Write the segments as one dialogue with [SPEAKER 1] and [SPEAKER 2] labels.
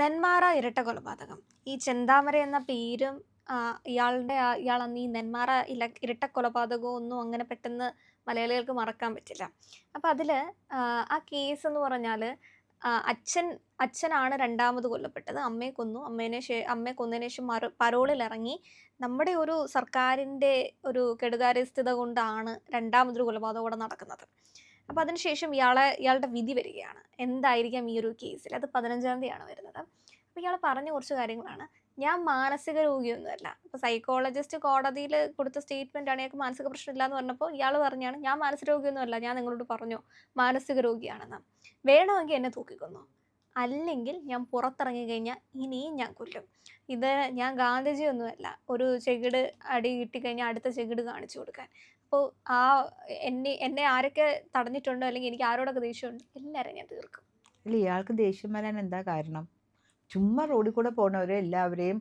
[SPEAKER 1] നെന്മാറ ഇരട്ട കൊലപാതകം. ഈ ചെന്താമര എന്ന പേരും ഇയാൾ അന്ന് ഈ നെന്മാറ ഇരട്ട കൊലപാതകവും ഒന്നും അങ്ങനെ പെട്ടെന്ന് മലയാളികൾക്ക് മറക്കാൻ പറ്റില്ല. അപ്പൊ അതില് ആ കേസ് എന്ന് പറഞ്ഞാല് അച്ഛനാണ് രണ്ടാമത് കൊല്ലപ്പെട്ടത്. അമ്മയെ കൊന്നു. അമ്മയെ കൊന്നതിന് ശേഷം പരോളിൽ ഇറങ്ങി. നമ്മുടെ ഒരു സർക്കാരിന്റെ ഒരു കെടുകാര്യസ്ഥത കൊണ്ടാണ് രണ്ടാമതൊരു കൊലപാതകം കൂടെ നടക്കുന്നത്. അപ്പൊ അതിനുശേഷം ഇയാളുടെ വിധി വരികയാണ്. എന്തായിരിക്കാം ഈ ഒരു കേസിൽ? അത് 15-ാം തീയതിയാണ് വരുന്നത്. അപ്പൊ ഇയാൾ പറഞ്ഞ കുറച്ച് കാര്യങ്ങളാണ്. ഞാൻ മാനസിക രോഗിയൊന്നുമല്ല. അപ്പൊ സൈക്കോളജിസ്റ്റ് കോടതിയിൽ കൊടുത്ത സ്റ്റേറ്റ്മെന്റ് ആണ് ഇയാൾക്ക് മാനസിക പ്രശ്നമില്ല എന്ന് പറഞ്ഞപ്പോൾ ഇയാൾ പറഞ്ഞാണ്, ഞാൻ മാനസിക രോഗിയൊന്നുമല്ല, ഞാൻ നിങ്ങളോട് പറഞ്ഞു മാനസിക രോഗിയാണെന്ന്. വേണമെങ്കിൽ എന്നെ തൂക്കിക്കൊന്നു, അല്ലെങ്കിൽ ഞാൻ പുറത്തിറങ്ങി കഴിഞ്ഞാൽ ഇനിയും ഞാൻ കൊല്ലും. ഇത് ഞാൻ ഗാന്ധിജി ഒന്നുമല്ല ഒരു ചെകിട് അടി കിട്ടിക്കഴിഞ്ഞാൽ അടുത്ത ചെകിട് കാണിച്ചു കൊടുക്കാൻ. അപ്പോൾ ആ എന്നെ ആരൊക്കെ തടഞ്ഞിട്ടുണ്ടോ അല്ലെങ്കിൽ എനിക്ക് ആരോടൊക്കെ ദേഷ്യമുണ്ട് എല്ലാവരെയും ഞാൻ തീർക്കും.
[SPEAKER 2] അല്ല, ഇയാൾക്ക് ദേഷ്യം വരാൻ എന്താ കാരണം? ചുമ്മാ റോഡിൽ കൂടെ പോണവരെ എല്ലാവരെയും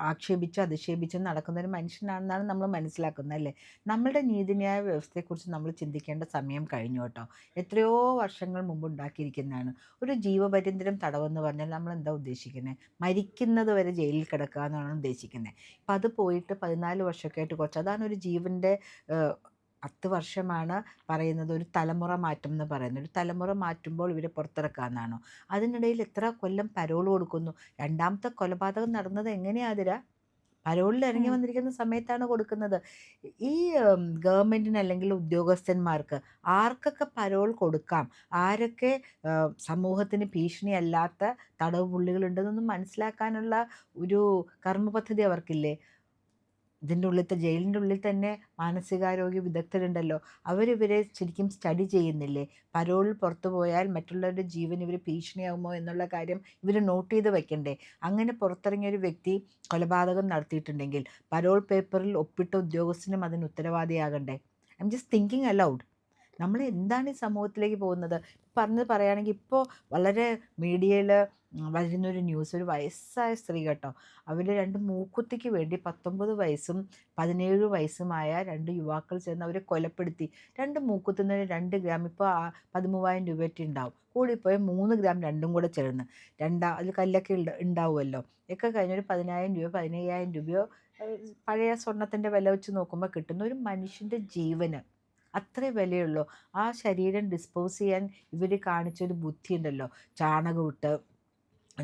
[SPEAKER 2] ആക്ഷേപിച്ചും അധിക്ഷേപിച്ചും നടക്കുന്ന ഒരു മനുഷ്യനാണെന്നാണ് നമ്മൾ മനസ്സിലാക്കുന്നത്, അല്ലേ? നമ്മളുടെ നീതിന്യായ വ്യവസ്ഥയെക്കുറിച്ച് നമ്മൾ ചിന്തിക്കേണ്ട സമയം കഴിഞ്ഞു കേട്ടോ. എത്രയോ വർഷങ്ങൾ മുമ്പ് ഉണ്ടാക്കിയിരിക്കുന്നതാണ്. ഒരു ജീവപര്യന്തരം തടവെന്ന് പറഞ്ഞാൽ നമ്മൾ എന്താ ഉദ്ദേശിക്കുന്നത്? മരിക്കുന്നത് വരെ ജയിലിൽ കിടക്കുക എന്നാണ് ഉദ്ദേശിക്കുന്നത്. അപ്പം അത് പോയിട്ട് 14 വർഷമൊക്കെ ആയിട്ട് കുറച്ച്, അതാണ് ഒരു ജീവൻ്റെ 10 വർഷമാണ് പറയുന്നത്, ഒരു തലമുറ മാറ്റം എന്ന് പറയുന്നത്. ഒരു തലമുറ മാറ്റുമ്പോൾ ഇവരെ പുറത്തിറക്കാമെന്നാണോ? അതിനിടയിൽ എത്ര കൊല്ലം പരോൾ കൊടുക്കുന്നു? രണ്ടാമത്തെ കൊലപാതകം നടന്നത് എങ്ങനെയാതിരാ? പരോളിൽ ഇറങ്ങി വന്നിരിക്കുന്ന സമയത്താണ് കൊടുക്കുന്നത്. ഈ ഗവൺമെൻറ്റിന് അല്ലെങ്കിൽ ഉദ്യോഗസ്ഥന്മാർക്ക് ആർക്കൊക്കെ പരോൾ കൊടുക്കാം, ആരൊക്കെ സമൂഹത്തിന് ഭീഷണിയല്ലാത്ത തടവ് പുള്ളികളുണ്ടെന്നൊന്നും മനസ്സിലാക്കാനുള്ള ഒരു കർമ്മപദ്ധതി അവർക്കില്ലേ? ഇതിൻ്റെ ഉള്ളിലത്തെ ജയിലിൻ്റെ ഉള്ളിൽ തന്നെ മാനസികാരോഗ്യ വിദഗ്ധരുണ്ടല്ലോ. അവരിവരെ ശരിക്കും സ്റ്റഡി ചെയ്യുന്നില്ലേ? പരോളിൽ പുറത്തു പോയാൽ മറ്റുള്ളവരുടെ ജീവൻ ഇവർ ഭീഷണിയാകുമോ എന്നുള്ള കാര്യം ഇവർ നോട്ട് ചെയ്ത് വെക്കണ്ടേ? അങ്ങനെ പുറത്തിറങ്ങിയ ഒരു വ്യക്തി കൊലപാതകം നടത്തിയിട്ടുണ്ടെങ്കിൽ പരോൾ പേപ്പറിൽ ഒപ്പിട്ട ഉദ്യോഗസ്ഥനും അതിന് ഉത്തരവാദിയാകണ്ടേ? I am just thinking aloud. നമ്മൾ എന്താണ് ഈ സമൂഹത്തിലേക്ക് പോകുന്നത്? പറയുകയാണെങ്കിൽ ഇപ്പോൾ വളരെ മീഡിയയിൽ വരുന്നൊരു ന്യൂസ്, ഒരു വയസ്സായ സ്ത്രീ കേട്ടോ, അവർ 2 മൂക്കുത്തിക്ക് വേണ്ടി 19 വയസ്സും 17 വയസ്സുമായ 2 യുവാക്കൾ ചേർന്ന് അവരെ കൊലപ്പെടുത്തി. 2 മൂക്കുത്തുന്നതിന് 2 ഗ്രാം, ഇപ്പോൾ 13,000 രൂപയൊക്കെ ഉണ്ടാവും, കൂടിപ്പോയ 3 ഗ്രാം രണ്ടും കൂടെ ചേർന്ന്. അതിൽ കല്ലൊക്കെ ഉണ്ടാവുമല്ലോ, ഒക്കെ കഴിഞ്ഞൊരു 10,000 രൂപയോ 15,000 രൂപയോ പഴയ സ്വർണത്തിൻ്റെ വില വെച്ച് നോക്കുമ്പോൾ കിട്ടുന്ന ഒരു മനുഷ്യൻ്റെ ജീവന് അത്രേ വിലയുള്ളൂ. ആ ശരീരം ഡിസ്പോസ് ചെയ്യാൻ ഇവർ കാണിച്ചൊരു ബുദ്ധിയുണ്ടല്ലോ. ചാണകമിട്ട്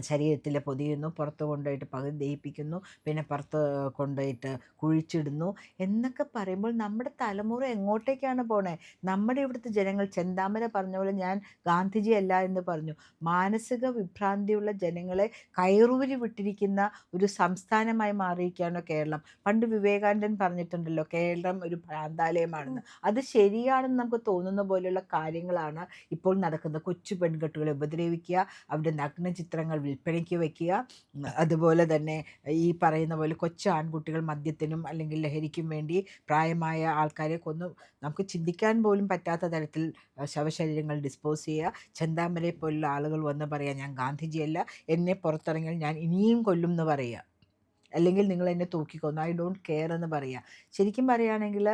[SPEAKER 2] ശരീരത്തിൽ പൊതിയുന്നു, പുറത്ത് കൊണ്ടുപോയിട്ട് പകുതി ദഹിപ്പിക്കുന്നു, പിന്നെ പുറത്ത് കൊണ്ടുപോയിട്ട് കുഴിച്ചിടുന്നു എന്നൊക്കെ പറയുമ്പോൾ നമ്മുടെ തലമുറ എങ്ങോട്ടേക്കാണ് പോണേ? നമ്മുടെ ഇവിടുത്തെ ജനങ്ങൾ, ചെന്താമര പറഞ്ഞ പോലെ ഞാൻ ഗാന്ധിജി അല്ല എന്ന് പറഞ്ഞു, മാനസിക വിഭ്രാന്തിയുള്ള ജനങ്ങളെ കയറൂരി വിട്ടിരിക്കുന്ന ഒരു സംസ്ഥാനമായി മാറിയിരിക്കുകയാണോ കേരളം? പണ്ട് വിവേകാനന്ദൻ പറഞ്ഞിട്ടുണ്ടല്ലോ, കേരളം ഒരു ഭ്രാന്താലയമാണെന്ന്. അത് ശരിയാണെന്ന് നമുക്ക് തോന്നുന്ന പോലെയുള്ള കാര്യങ്ങളാണ് ഇപ്പോൾ നടക്കുന്നത്. കൊച്ചു പെൺകുട്ടികളെ ഉപദ്രവിക്കുക, അവരുടെ നഗ്ന ചിത്രങ്ങൾ വിൽപ്പനയ്ക്ക് വയ്ക്കുക, അതുപോലെ തന്നെ ഈ പറയുന്ന പോലെ കൊച്ചു ആൺകുട്ടികൾ മദ്യത്തിനും അല്ലെങ്കിൽ ലഹരിക്കും വേണ്ടി പ്രായമായ ആൾക്കാരെ കൊന്നു നമുക്ക് ചിന്തിക്കാൻ പോലും പറ്റാത്ത തരത്തിൽ ശവശരീരങ്ങൾ ഡിസ്പോസ് ചെയ്യുക. ചെന്താമരയെ പോലുള്ള ആളുകൾ വന്ന് പറയുക, ഞാൻ ഗാന്ധിജിയല്ല, എന്നെ പുറത്തിറങ്ങിയാൽ ഞാൻ ഇനിയും കൊല്ലും എന്ന് പറയുക, അല്ലെങ്കിൽ നിങ്ങൾ എന്നെ തൂക്കിക്കൊന്നു, ഐ ഡോണ്ട് കെയർ എന്ന് പറയുക. ശരിക്കും പറയുകയാണെങ്കിൽ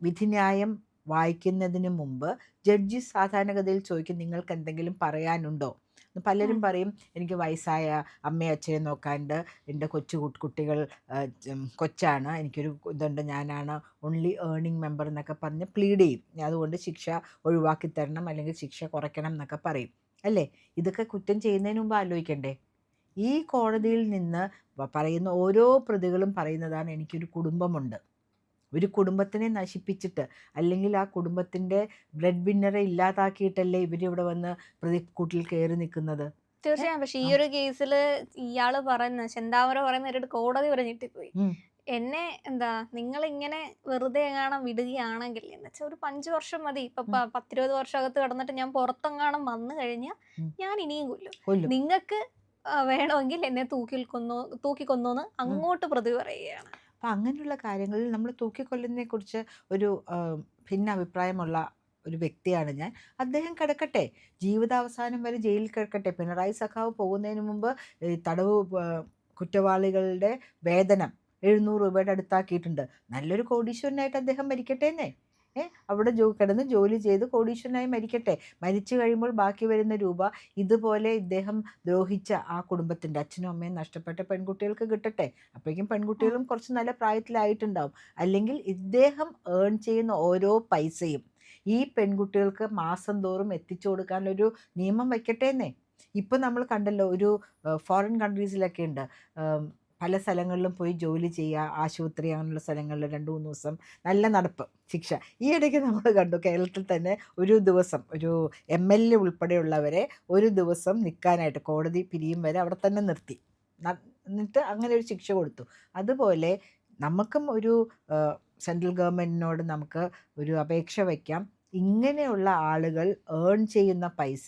[SPEAKER 2] വിധിന്യായം വായിക്കുന്നതിന് മുമ്പ് ജഡ്ജി സാധാരണഗതിയിൽ ചോദിക്കും, നിങ്ങൾക്ക് എന്തെങ്കിലും പറയാനുണ്ടോ? പലരും പറയും, എനിക്ക് വയസ്സായ അമ്മയും അച്ഛനെ നോക്കാണ്ട്, എൻ്റെ കുട്ടികൾ കൊച്ചാണ്, എനിക്കൊരു ഇതുണ്ട്, ഞാനാണ് ഓൺലി ഏർണിംഗ് മെമ്പർ എന്നൊക്കെ പറഞ്ഞ് പ്ലീഡ് ചെയ്യും. അതുകൊണ്ട് ശിക്ഷ ഒഴിവാക്കി തരണം അല്ലെങ്കിൽ ശിക്ഷ കുറയ്ക്കണം എന്നൊക്കെ പറയും, അല്ലേ? ഇതൊക്കെ കുറ്റം ചെയ്യുന്നതിന് മുമ്പ് ആലോചിക്കണ്ടേ? ഈ കോടതിയിൽ നിന്ന് പറയുന്ന ഓരോ പ്രതികളും പറയുന്നതാണ്, എനിക്കൊരു കുടുംബമുണ്ട്. ഒരു കുടുംബത്തിനെ നശിപ്പിച്ചിട്ട് അല്ലെങ്കിൽ ആ കുടുംബത്തിൻ്റെ ബ്രെഡ് വിന്നറെ ഇല്ലാതാക്കിയിട്ടല്ലേ ഇവരിവിടെ വന്ന് പ്രതിക്കൂട്ടിൽ കയറി നിൽക്കുന്നത്?
[SPEAKER 1] തീർച്ചയായും. പക്ഷെ ഈ
[SPEAKER 2] ആ.
[SPEAKER 1] ഒരു കേസില് ഇയാള് പറയുന്ന ചെന്താമര പറയുന്ന കേട്ടിട്ട് കോടതി വരെ ഞെട്ടിപ്പോയി.
[SPEAKER 2] ഉം.
[SPEAKER 1] എന്നെ എന്താ നിങ്ങളിങ്ങനെ വെറുതെ എങ്ങാനും വിടുകയാണെങ്കിൽ എന്ന് വെച്ചാൽ ഒരു 5 വർഷം മതി. ഇപ്പൊ
[SPEAKER 2] ഉം.
[SPEAKER 1] 10-20 വർഷം അകത്ത് കിടന്നിട്ട് ഞാൻ പുറത്തെങ്ങാനും വന്നു കഴിഞ്ഞാൽ
[SPEAKER 2] ഉം.
[SPEAKER 1] ഞാൻ ഇനിയും കൊല്ലും.
[SPEAKER 2] കൊല്ലും.
[SPEAKER 1] നിങ്ങൾക്ക് വേണമെങ്കിൽ എന്നെ തൂക്കിക്കൊന്നോന്ന്
[SPEAKER 2] ഉം.
[SPEAKER 1] അങ്ങോട്ട് പ്രതി പറയുകയാണ്.
[SPEAKER 2] അപ്പം അങ്ങനെയുള്ള കാര്യങ്ങളിൽ നമ്മൾ തൂക്കിക്കൊല്ലുന്നതിനെക്കുറിച്ച് ഒരു ഭിന്ന അഭിപ്രായമുള്ള ഒരു വ്യക്തിയാണ് ഞാൻ. അദ്ദേഹം കിടക്കട്ടെ, ജീവിതാവസാനം വരെ ജയിലിൽ കിടക്കട്ടെ. പിണറായി സഖാവ് പോകുന്നതിന് മുമ്പ് ഈ തടവ് കുറ്റവാളികളുടെ വേതനം 700 രൂപയുടെ അടുത്താക്കിയിട്ടുണ്ട്. നല്ലൊരു കോടീശ്വരനായിട്ട് അദ്ദേഹം മരിക്കട്ടെ എന്നേ. അവിടെ കിടന്ന് ജോലി ചെയ്ത് കോടീശ്വരനായി മരിക്കട്ടെ. മരിച്ചു കഴിയുമ്പോൾ ബാക്കി വരുന്ന രൂപ ഇതുപോലെ ഇദ്ദേഹം ദ്രോഹിച്ച ആ കുടുംബത്തിൻ്റെ അച്ഛനും അമ്മയും നഷ്ടപ്പെട്ട പെൺകുട്ടികൾക്ക് കിട്ടട്ടെ. അപ്പോഴേക്കും പെൺകുട്ടികളും കുറച്ച് നല്ല പ്രായത്തിലായിട്ടുണ്ടാവും. അല്ലെങ്കിൽ ഇദ്ദേഹം ഏൺ ചെയ്യുന്ന ഓരോ പൈസയും ഈ പെൺകുട്ടികൾക്ക് മാസം തോറും എത്തിച്ചു കൊടുക്കാനൊരു നിയമം വയ്ക്കട്ടേന്നേ. ഇപ്പം നമ്മൾ കണ്ടല്ലോ, ഒരു ഫോറിൻ കൺട്രീസിലൊക്കെ ഉണ്ട്, പല സ്ഥലങ്ങളിലും പോയി ജോലി ചെയ്യുക, ആശുപത്രി അങ്ങനെയുള്ള സ്ഥലങ്ങളിൽ 2-3 ദിവസം നല്ല നടപ്പ് ശിക്ഷ. ഈ ഇടയ്ക്ക് നമ്മൾ കണ്ടു കേരളത്തിൽ തന്നെ ഒരു ദിവസം ഒരു MLA ഉൾപ്പെടെയുള്ളവരെ ഒരു ദിവസം നിൽക്കാനായിട്ട് കോടതി പിരിയും വരെ അവിടെ തന്നെ നിർത്തി. എന്നിട്ട് അങ്ങനെ ഒരു ശിക്ഷ കൊടുത്തു. അതുപോലെ നമുക്കും ഒരു സെൻട്രൽ ഗവൺമെൻറ്റിനോട് നമുക്ക് ഒരു അപേക്ഷ വയ്ക്കാം. ഇങ്ങനെയുള്ള ആളുകൾ ഏൺ ചെയ്യുന്ന പൈസ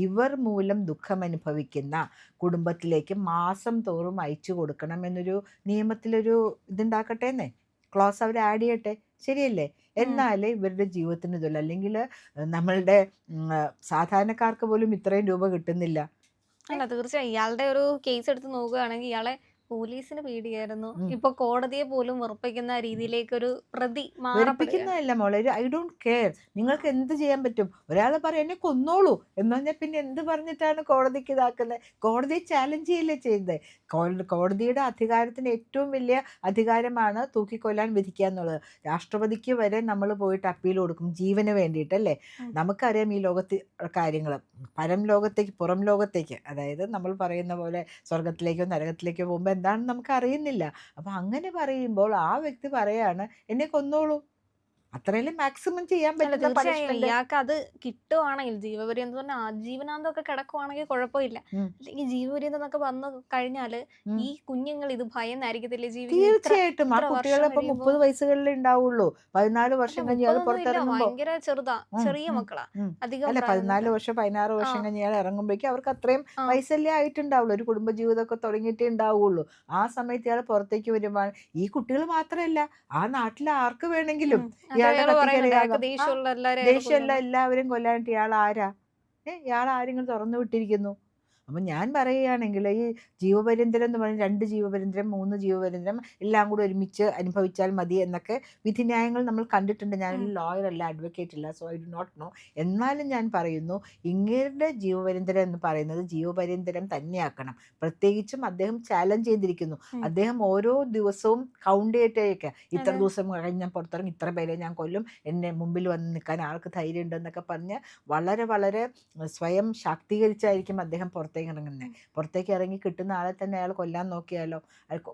[SPEAKER 2] ഇവർ മൂലം ദുഃഖമനുഭവിക്കുന്ന കുടുംബത്തിലേക്ക് മാസം തോറും അയച്ചു കൊടുക്കണം എന്നൊരു നിയമത്തിലൊരു ഇതുണ്ടാക്കട്ടേന്നേ, ക്ലോസ് അവർ ആഡ് ചെയ്യട്ടെ. ശരിയല്ലേ? എന്നാലേ ഇവരുടെ ജീവിതത്തിന് ഇതുള്ളൂ. അല്ലെങ്കിൽ നമ്മളുടെ സാധാരണക്കാർക്ക് പോലും ഇത്രയും രൂപ കിട്ടുന്നില്ല.
[SPEAKER 1] അല്ല, തീർച്ചയായും ഇയാളുടെ ഒരു കേസ് എടുത്ത് നോക്കുകയാണെങ്കിൽ ഇയാളെ പോലീസിന് പേടിയായിരുന്നു.
[SPEAKER 2] ഉം.
[SPEAKER 1] ഇപ്പൊ കോടതിയെ പോലും വെറുപ്പിക്കുന്ന രീതിയിലേക്കൊരു പ്രതി മാറപ്പെടുകയാണ്.
[SPEAKER 2] വെറുപ്പിക്കുന്നതല്ല മോളെ, ഐ ഡോണ്ട് കെയർ. നിങ്ങൾക്ക് എന്ത് ചെയ്യാൻ പറ്റും? ഒരാൾ പറയും എന്നെ കൊന്നോളൂ എന്ന് പറഞ്ഞാൽ പിന്നെ എന്ത് പറഞ്ഞിട്ടാണ് കോടതിക്ക് ഇതാക്കുന്നത്? കോടതിയെ ചാലഞ്ച് ചെയ്യല്ലേ ചെയ്യുന്നത്? കോടതിയുടെ അധികാരത്തിന് ഏറ്റവും വലിയ അധികാരമാണ് തൂക്കിക്കൊല്ലാൻ വിധിക്കുക എന്നുള്ളത്. രാഷ്ട്രപതിക്ക് വരെ നമ്മൾ പോയിട്ട് അപ്പീൽ കൊടുക്കും ജീവന് വേണ്ടിയിട്ടല്ലേ. നമുക്കറിയാം ഈ ലോകത്തെ കാര്യങ്ങൾ. പുറം ലോകത്തേക്ക്, അതായത് നമ്മൾ പറയുന്ന പോലെ സ്വർഗത്തിലേക്കോ നരകത്തിലേക്കോ പോകുമ്പോൾ എന്താണെന്ന് നമുക്ക് അറിയുന്നില്ല. അപ്പം അങ്ങനെ പറയുമ്പോൾ ആ വ്യക്തി പറയാണ് എന്നെ കൊന്നോളൂ. അത്രയല്ലേ മാക്സിമം ചെയ്യാൻ
[SPEAKER 1] അല്ല,
[SPEAKER 2] പറ്റുന്ന
[SPEAKER 1] തീർച്ചയായും
[SPEAKER 2] പണിഷ്മെന്റ്.
[SPEAKER 1] ഇയാൾക്ക് അത് കിട്ടുവാണെങ്കിൽ, ജീവപര്യന്തം തന്നെ ആജീവനാന്തം ഒക്കെ കിടക്കുവാണെങ്കിൽ കുഴപ്പമില്ല. അല്ലെങ്കിൽ ജീവപര്യന്തം എന്നൊക്കെ വന്നു കഴിഞ്ഞാല് ഈ കുഞ്ഞുങ്ങൾ ഇത് ഭയന്നായിരിക്കത്തില്ലേ ജീവിക്കുന്നത്?
[SPEAKER 2] തീർച്ചയായിട്ടും ആ കുട്ടികൾ ഇപ്പം 30 വയസ്സുകളിലേ ഉണ്ടാവുള്ളൂ. 14 വർഷം കഴിഞ്ഞ് ഇയാൾ
[SPEAKER 1] 30 ഇല്ല,
[SPEAKER 2] പുറത്തിറങ്ങുമ്പോൾ
[SPEAKER 1] ഭയങ്കര ചെറുതാ, ചെറിയ മക്കളാ, അധികം
[SPEAKER 2] അല്ല 14
[SPEAKER 1] പ്രായമൊന്നുമില്ല.
[SPEAKER 2] വർഷം 16
[SPEAKER 1] ആ
[SPEAKER 2] വർഷം കഴിഞ്ഞ് ഇയാൾ ഇറങ്ങുമ്പോഴേക്കും അവർക്ക് അത്രയും
[SPEAKER 1] ആ
[SPEAKER 2] വയസ്സല്ലേ ആയിട്ടുണ്ടാവുള്ളൂ. ഒരു കുടുംബജീവിതമൊക്കെ തുടങ്ങിയിട്ടേ ഉണ്ടാവുള്ളൂ. ആ സമയത്ത് ഇയാൾ പുറത്തേക്ക് വരുമ്പോൾ ഈ കുട്ടികൾ മാത്രമല്ല, ആ നാട്ടിലെ ആർക്ക് വേണമെങ്കിലും
[SPEAKER 1] അത്
[SPEAKER 2] ഇയാളുടെ
[SPEAKER 1] അയാള് പറയുന്നുണ്ട്, അയാൾക്ക്
[SPEAKER 2] കത്തിക്കരിയാകാം.
[SPEAKER 1] ദേഷ്യമുള്ള എല്ലാവരും അയാൾ
[SPEAKER 2] ദേഷ്യമല്ല
[SPEAKER 1] കൊല്ലുന്നു.
[SPEAKER 2] എല്ലാവരും കൊല്ലാനായിട്ട് ഇയാൾ ആരാ? ഇയാൾ ആരെങ്കിലും തുറന്നു വിട്ടിരിക്കുന്നു? അപ്പം ഞാൻ പറയുകയാണെങ്കിൽ ഈ ജീവപര്യന്തരം എന്ന് പറഞ്ഞാൽ 2 ജീവപര്യന്തരം 3 ജീവപര്യന്തരം എല്ലാം കൂടി ഒരുമിച്ച് അനുഭവിച്ചാൽ മതി എന്നൊക്കെ വിധിന്യായങ്ങൾ നമ്മൾ കണ്ടിട്ടുണ്ട്. ഞാനൊരു ലോയർ അല്ല, അഡ്വക്കേറ്റ് അല്ല, so I do not know. എന്നാലും ഞാൻ പറയുന്നു, ഇങ്ങേരുടെ ജീവപര്യന്തരം എന്ന് പറയുന്നത് ജീവപര്യന്തരം തന്നെയാക്കണം. പ്രത്യേകിച്ചും അദ്ദേഹം ചാലഞ്ച് ചെയ്തിരിക്കുന്നു. അദ്ദേഹം ഓരോ ദിവസവും കൗണ്ട് ചെയ്തിട്ടേക്ക് ഇത്ര
[SPEAKER 1] അതെ.
[SPEAKER 2] ദിവസം കഴിഞ്ഞ് ഞാൻ പുറത്തിറങ്ങി ഇത്ര പേരെ ഞാൻ കൊല്ലും, എന്നെ മുമ്പിൽ വന്ന് നിൽക്കാൻ ആൾക്ക് ധൈര്യം ഉണ്ടെന്നൊക്കെ പറഞ്ഞ് വളരെ വളരെ സ്വയം ശാക്തീകരിച്ചായിരിക്കും അദ്ദേഹം പുറത്തേക്ക് ഇറങ്ങുന്നത്. പുറത്തേക്ക് ഇറങ്ങി കിട്ടുന്ന ആളെ തന്നെ അയാൾ കൊല്ലാൻ നോക്കിയാലോ,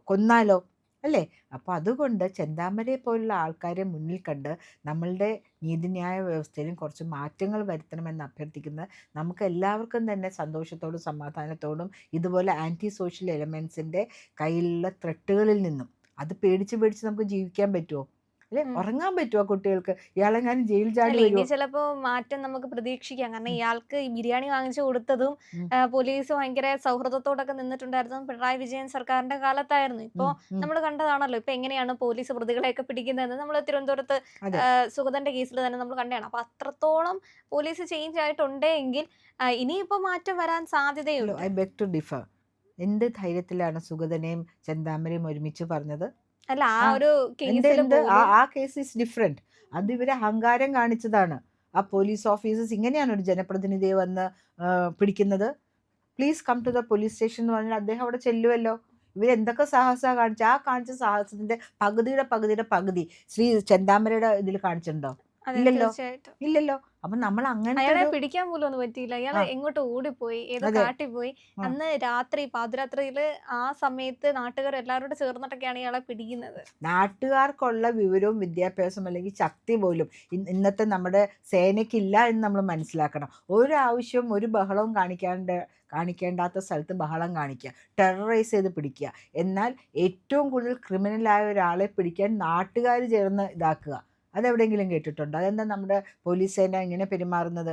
[SPEAKER 2] കൊന്നാലോ അല്ലേ? അപ്പോൾ അതുകൊണ്ട് ചെന്താമരയെ പോലുള്ള ആൾക്കാരെ മുന്നിൽ കണ്ട് നമ്മളുടെ നീതിന്യായ വ്യവസ്ഥയിലും കുറച്ച് മാറ്റങ്ങൾ വരുത്തണമെന്ന് അഭ്യർത്ഥിക്കുന്നത് നമുക്ക് എല്ലാവർക്കും തന്നെ സന്തോഷത്തോടും സമാധാനത്തോടും ഇതുപോലെ ആൻറ്റി സോഷ്യൽ എലമെൻസിൻ്റെ കയ്യിലുള്ള ത്രെട്ടുകളിൽ നിന്നും അത് പേടിച്ച് നമുക്ക് ജീവിക്കാൻ പറ്റുമോ? അല്ലെ, ഉറങ്ങാൻ പറ്റുമോ കുട്ടികൾക്ക്? ഇയാളെ ഞാൻ ജയിൽ ചാടി
[SPEAKER 1] അല്ല, ഇനി
[SPEAKER 2] വരുമോ?
[SPEAKER 1] ചിലപ്പോ മാറ്റം നമുക്ക് പ്രതീക്ഷിക്കാം. കാരണം ഇയാൾക്ക് ഈ ബിരിയാണി വാങ്ങിച്ചു കൊടുത്തതും പോലീസ് ഭയങ്കര സൗഹൃദത്തോടൊക്കെ നിന്നിട്ടുണ്ടായിരുന്നതും പിണറായി വിജയൻ സർക്കാരിന്റെ കാലത്തായിരുന്നു. ഇപ്പോ നമ്മൾ കണ്ടതാണല്ലോ ഇപ്പൊ എങ്ങനെയാണ് പോലീസ് പ്രതികളെയൊക്കെ പിടിക്കുന്നതെന്ന്. നമ്മൾ തിരുവനന്തപുരത്ത്
[SPEAKER 2] അതെ.
[SPEAKER 1] സുഗതന്റെ കേസിൽ തന്നെ നമ്മൾ കണ്ടതാണ്. അപ്പൊ അത്രത്തോളം പോലീസ് ചേഞ്ച് ആയിട്ടുണ്ടെങ്കിൽ ഇനിയിപ്പോ മാറ്റം വരാൻ സാധ്യതയുണ്ട്.
[SPEAKER 2] I beg to differ. എന്ത് ധൈര്യത്തിലാണ് സുഗതനെയും ചെന്താമരയും ഒരുമിച്ച് പറഞ്ഞത്?
[SPEAKER 1] അല്ല, ആ
[SPEAKER 2] ആ
[SPEAKER 1] ഒരു
[SPEAKER 2] എന്ത്
[SPEAKER 1] കേസിൽ
[SPEAKER 2] എന്ത്
[SPEAKER 1] പോലും
[SPEAKER 2] ആ കേസ് ഈസ് ഡിഫറെന്റ്. അത് ഇവര് അഹങ്കാരം കാണിച്ചതാണ്. ആ പോലീസ് ഓഫീസേഴ്സ് ഇങ്ങനെയാണ് ഒരു ജനപ്രതിനിധിയെ വന്ന് പിടിക്കുന്നത്. Please come to the police station എന്ന് പറഞ്ഞാൽ അദ്ദേഹം അവിടെ ചെല്ലുമല്ലോ. ഇവരെന്തൊക്കെ സാഹസമാണ് കാണിച്ചത്? ആ കാണിച്ച സാഹസത്തിന്റെ പകുതിയുടെ പകുതി ശ്രീ ചെന്താമരയുടെ ഇതിൽ കാണിച്ചിട്ടുണ്ടോ?
[SPEAKER 1] അതെ,
[SPEAKER 2] ഇല്ലല്ലോ,
[SPEAKER 1] തീർച്ചയായിട്ടും
[SPEAKER 2] ഇല്ലല്ലോ. അപ്പം നമ്മൾ അങ്ങനത്തെ
[SPEAKER 1] അയാളെ
[SPEAKER 2] ഒരു
[SPEAKER 1] പിടിക്കാൻ പോലും ഒന്നും പറ്റിയില്ല. അയാള്
[SPEAKER 2] ആ
[SPEAKER 1] എങ്ങോട്ടോ ഓടിപ്പോയി, ഏതോ
[SPEAKER 2] അതെ
[SPEAKER 1] കാട്ടിൽ പോയി.
[SPEAKER 2] ആ
[SPEAKER 1] അന്ന് രാത്രി പാതിരാത്രിയില് ആ സമയത്ത് നാട്ടുകാർ എല്ലാവരും കൂടെ ചേർന്നിട്ടൊക്കെയാണ് ഇയാളെ പിടിക്കുന്നത്.
[SPEAKER 2] നാട്ടുകാർക്കുള്ള വിവരവും വിദ്യാഭ്യാസവും അല്ലെങ്കിൽ ശക്തി പോലും ഇന്നത്തെ നമ്മുടെ സേനയ്ക്കില്ല എന്ന് നമ്മൾ മനസ്സിലാക്കണം. ഒരാവശ്യവും ഒരു ബഹളവും കാണിക്കേണ്ടാത്ത സ്ഥലത്ത് ബഹളം കാണിക്കുക, ടെററൈസ് ചെയ്ത് പിടിക്കുക. എന്നാൽ ഏറ്റവും കൂടുതൽ ക്രിമിനലായ ഒരാളെ പിടിക്കാൻ നാട്ടുകാർ ചേർന്ന് ഇതാക്കുക, അതെവിടെയെങ്കിലും കേട്ടിട്ടുണ്ടോ? അതെന്താ നമ്മുടെ പോലീസ് സേന ഇങ്ങനെ പെരുമാറുന്നത്?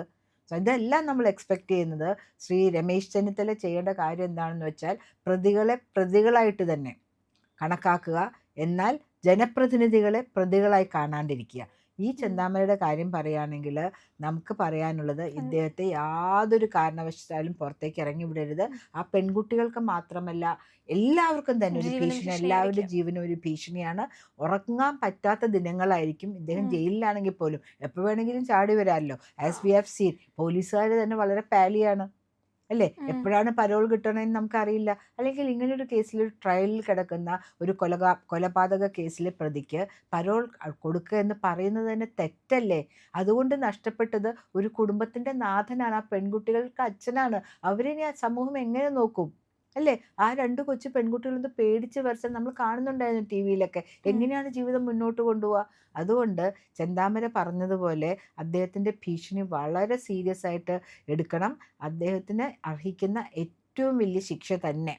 [SPEAKER 2] സോ ഇതെല്ലാം നമ്മൾ എക്സ്പെക്റ്റ് ചെയ്യുന്നത് ശ്രീ രമേശ് ചെന്നിത്തല ചെയ്യേണ്ട കാര്യം എന്താണെന്ന് വെച്ചാൽ പ്രതികളെ പ്രതികളായിട്ട് തന്നെ കണക്കാക്കുക, എന്നാൽ ജനപ്രതിനിധികളെ പ്രതികളായി കാണാണ്ടിരിക്കുക. ഈ ചെന്താമരയുടെ കാര്യം പറയുകയാണെങ്കിൽ നമുക്ക് പറയാനുള്ളത് ഇദ്ദേഹത്തെ യാതൊരു കാരണവശാലും പുറത്തേക്ക് ഇറങ്ങി വിടരുത്. ആ പെൺകുട്ടികൾക്ക് മാത്രമല്ല എല്ലാവർക്കും തന്നെ ഒരു
[SPEAKER 1] ജീവനും
[SPEAKER 2] ഭീഷണി, എല്ലാവരുടെ
[SPEAKER 1] ഭീഷണിയായിരിക്കും.
[SPEAKER 2] ജീവനും ഒരു ഭീഷണിയാണ്. ഉറങ്ങാൻ പറ്റാത്ത ദിനങ്ങളായിരിക്കും. ഇദ്ദേഹം ജയിലിലാണെങ്കിൽ പോലും എപ്പോൾ വേണമെങ്കിലും ചാടി വരാമല്ലോ. ആസ് വി ഹാവ് സീൻ, പോലീസുകാർ തന്നെ വളരെ പാലിയാണ് അല്ലേ? എപ്പോഴാണ് പരോൾ കിട്ടണമെന്ന് നമുക്കറിയില്ല. അല്ലെങ്കിൽ ഇങ്ങനൊരു കേസിൽ ഒരു ട്രയലിൽ കിടക്കുന്ന ഒരു കൊലപാതക കേസിലെ പ്രതിക്ക് പരോൾ കൊടുക്കുക എന്ന് പറയുന്നത് തന്നെ തെറ്റല്ലേ? അതുകൊണ്ട് നഷ്ടപ്പെട്ടത് ഒരു കുടുംബത്തിൻ്റെ നാഥനാണ്, ആ പെൺകുട്ടികൾക്ക് അച്ഛനാണ്. അവരിനി ആ സമൂഹം എങ്ങനെ നോക്കും അല്ലേ? ആ 2 കൊച്ചു പെൺകുട്ടികളൊന്ന് പേടിച്ച് വരച്ചാൽ നമ്മൾ കാണുന്നുണ്ടായിരുന്നു ടി വിയിലൊക്കെ. എങ്ങനെയാണ് ജീവിതം മുന്നോട്ട് കൊണ്ടുപോവുക? അതുകൊണ്ട് ചെന്താമര പറഞ്ഞതുപോലെ അദ്ദേഹത്തിൻ്റെ ഭീഷണി വളരെ സീരിയസ് ആയിട്ട് എടുക്കണം. അദ്ദേഹത്തിന് അർഹിക്കുന്ന ഏറ്റവും വലിയ ശിക്ഷ തന്നെ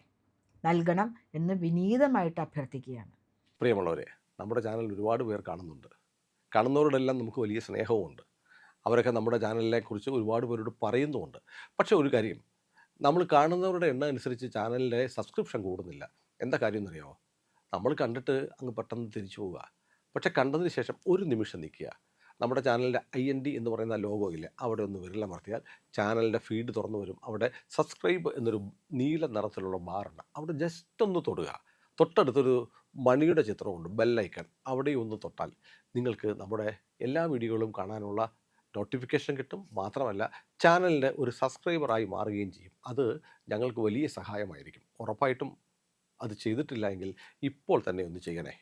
[SPEAKER 2] നൽകണം എന്ന് വിനീതമായിട്ട് അഭ്യർത്ഥിക്കുകയാണ്.
[SPEAKER 3] പ്രിയമുള്ളവരെ, നമ്മുടെ ചാനൽ ഒരുപാട് പേർ കാണുന്നുണ്ട്. കാണുന്നവരോടെല്ലാം നമുക്ക് വലിയ സ്നേഹവുമുണ്ട്. അവരൊക്കെ നമ്മുടെ ചാനലിനെ കുറിച്ച് ഒരുപാട് പേരോട് പറയുന്നുമുണ്ട്. പക്ഷേ ഒരു കാര്യം, നമ്മൾ കാണുന്നവരുടെ എണ്ണം അനുസരിച്ച് ചാനലിൻ്റെ സബ്സ്ക്രിപ്ഷൻ കൂടുന്നില്ല. എന്താ കാര്യം എന്നറിയാമോ? നമ്മൾ കണ്ടിട്ട് അങ്ങ് പെട്ടെന്ന് തിരിച്ചു പോവുക. പക്ഷെ കണ്ടതിന് ശേഷം ഒരു നിമിഷം നിൽക്കുക. നമ്മുടെ ചാനലിൻ്റെ IND എന്ന് പറയുന്ന ലോഗോ ഇല്ലേ, അവിടെ ഒന്ന് വിരലമർത്തിയാൽ ചാനലിൻ്റെ ഫീഡ് തുറന്നു വരും. അവിടെ സബ്സ്ക്രൈബ് എന്നൊരു നീല നിറത്തിലുള്ള ബാറുണ്ട്. അവിടെ ജസ്റ്റ് ഒന്ന് തൊടുക. തൊട്ടടുത്തൊരു മണിയുടെ ചിത്രമുണ്ട്, ബെല്ലൈക്കൺ. അവിടെ ഒന്ന് തൊട്ടാൽ നിങ്ങൾക്ക് നമ്മുടെ എല്ലാ വീഡിയോകളും കാണാനുള്ള നോട്ടിഫിക്കേഷൻ കിട്ടും. മാത്രമല്ല ചാനലിൻ്റെ ഒരു സബ്സ്ക്രൈബറായി മാറുകയും ചെയ്യും. അത് ഞങ്ങൾക്ക് വലിയ സഹായമായിരിക്കും. ഉറപ്പായിട്ടും അത് ചെയ്തിട്ടില്ല എങ്കിൽ ഇപ്പോൾ തന്നെ ഒന്ന് ചെയ്യണേ.